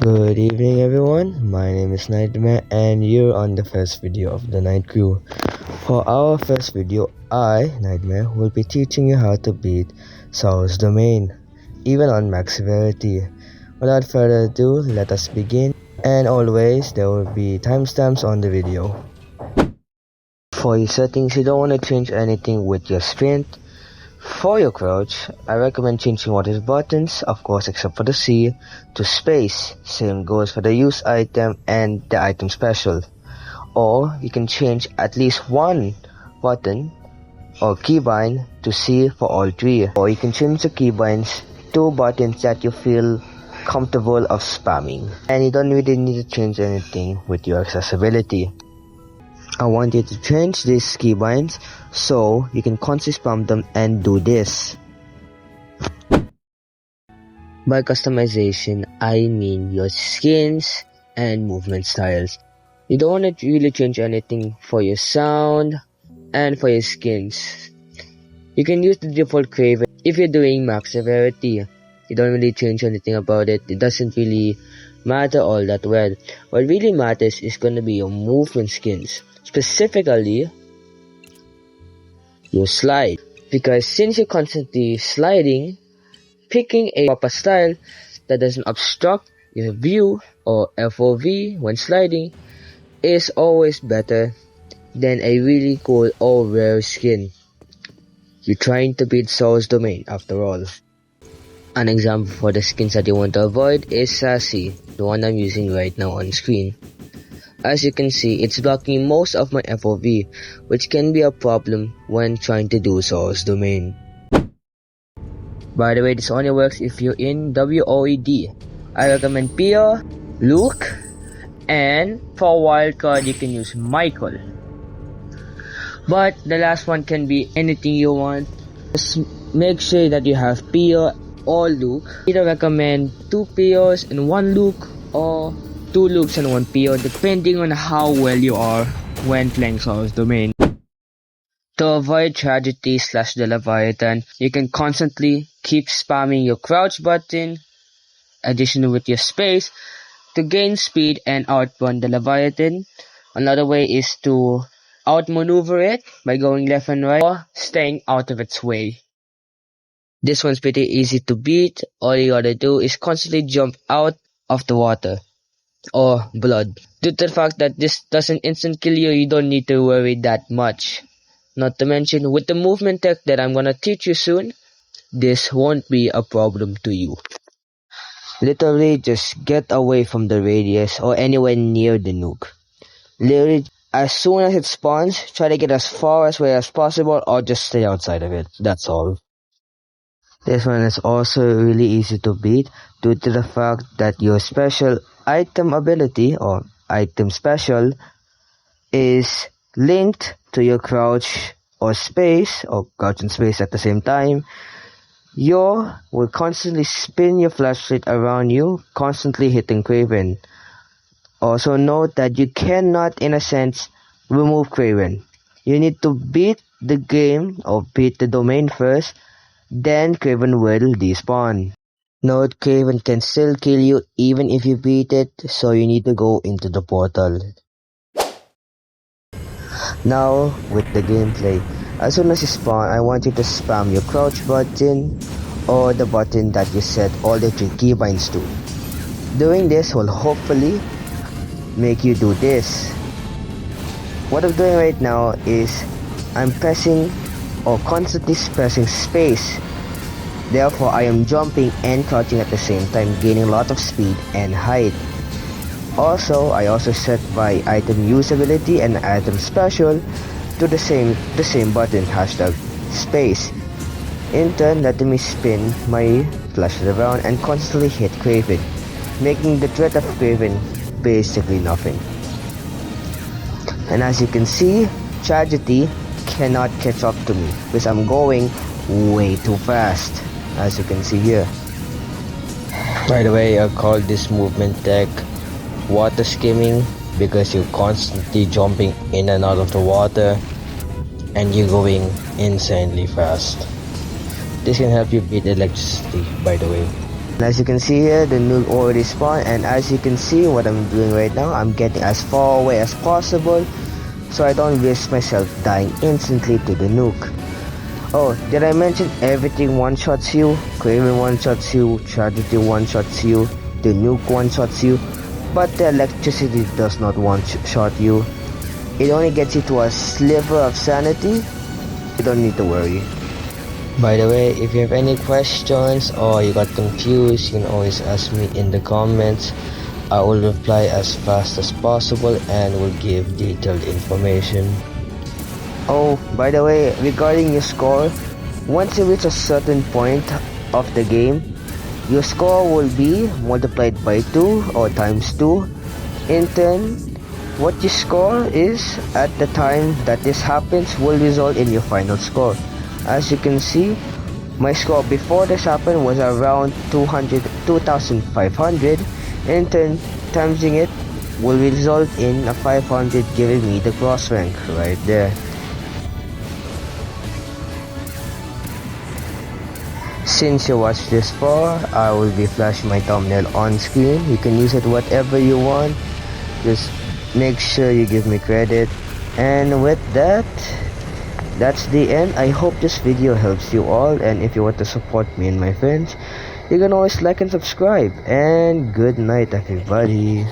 Good evening everyone, my name is Nightmare and you're on the first video of the night crew. For our first video, I, Nightmare, will be teaching you how to beat Saul's domain, even on max severity. Without further ado, let us begin, and always there will be timestamps on the video. For your settings, you don't want to change anything with your sprint. For your crouch, I recommend changing all these buttons, of course except for the C, to space. Same goes for the use item and the item special. Or you can change at least one button or keybind to C for all three. Or you can change the keybinds to buttons that you feel comfortable of spamming. And you don't really need to change anything with your accessibility. I want you to change these keybinds so you can constantly spam them and do this. By customization, I mean your skins and movement styles. You don't want to really change anything for your sound and for your skins. You can use the default Craven if you're doing max severity. You don't really change anything about it. It doesn't really matter all that well. What really matters is going to be your movement skins. Specifically, your slide. Because since you're constantly sliding, picking a proper style that doesn't obstruct your view or FOV when sliding is always better than a really cool or rare skin. You're trying to beat Saul's domain after all. An example for the skins that you want to avoid is Sassy, the one I'm using right now on screen. As you can see, it's blocking most of my FOV, which can be a problem when trying to do Saul's domain. By the way, this only works if you're in WOED. I recommend Pia, Luke, and for wildcard you can use Michael. But the last one can be anything you want. Just make sure that you have Pia or Luke. Either recommend 2 Pios and 1 Luke, or 2 Lukes and 1 Pio, depending on how well you are when playing Saul's domain. To avoid tragedy / the Leviathan, you can constantly keep spamming your crouch button, additionally with your space, to gain speed and outrun the Leviathan. Another way is to outmaneuver it by going left and right or staying out of its way. This one's pretty easy to beat. All you gotta do is constantly jump out of the water or blood. Due to the fact that this doesn't instant kill you, you don't need to worry that much. Not to mention, with the movement tech that I'm gonna teach you soon, this won't be a problem to you. Literally, just get away from the radius or anywhere near the nuke. Literally, as soon as it spawns, try to get as far away as possible or just stay outside of it. That's all. This one is also really easy to beat due to the fact that your special item ability or item special is linked to your crouch or space, or crouch and space at the same time. You will constantly spin your flashlight around you, constantly hitting Craven. Also note that you cannot, in a sense, remove Craven. You need to beat the game or beat the domain first, then Craven will despawn. Note, Craven can still kill you even if you beat it, so you need to go into the portal. Now, with the gameplay, as soon as you spawn, I want you to spam your crouch button or the button that you set all the 3 keybinds to. Doing this will hopefully make you do this. What I'm doing right now is I'm pressing or constantly pressing space. Therefore, I am jumping and crouching at the same time, gaining a lot of speed and height. Also, I also set my item usability and item special to the same button, hashtag space. In turn, letting me spin my flashlight around and constantly hit Craven, making the threat of Craven basically nothing. And as you can see, tragedy cannot catch up to me because I'm going way too fast, as you can see here. By the way, I call this movement tech water skimming because you're constantly jumping in and out of the water and you're going insanely fast. This can help you beat electricity, by the way. As you can see here, the nuke already spawned, and as you can see what I'm doing right now, I'm getting as far away as possible so I don't risk myself dying instantly to the nuke. Oh, did I mention everything one-shots you? Craven one-shots you, Tragedy one-shots you, the nuke one-shots you, but the electricity does not one-shot you. It only gets you to a sliver of sanity. You don't need to worry. By the way, if you have any questions or you got confused, you can always ask me in the comments. I will reply as fast as possible and will give detailed information. Oh, by the way, regarding your score, once you reach a certain point of the game, your score will be multiplied by 2 or times 2. In turn, what you score is at the time that this happens will result in your final score. As you can see, my score before this happened was around 2,500. In turn, timesing it will result in a 500, giving me the cross rank right there. Since you watched this far, I will be flashing my thumbnail on screen. You can use it whatever you want. Just make sure you give me credit. And with that, that's the end. I hope this video helps you all, and if you want to support me and my friends, you can always like and subscribe. And good night, everybody.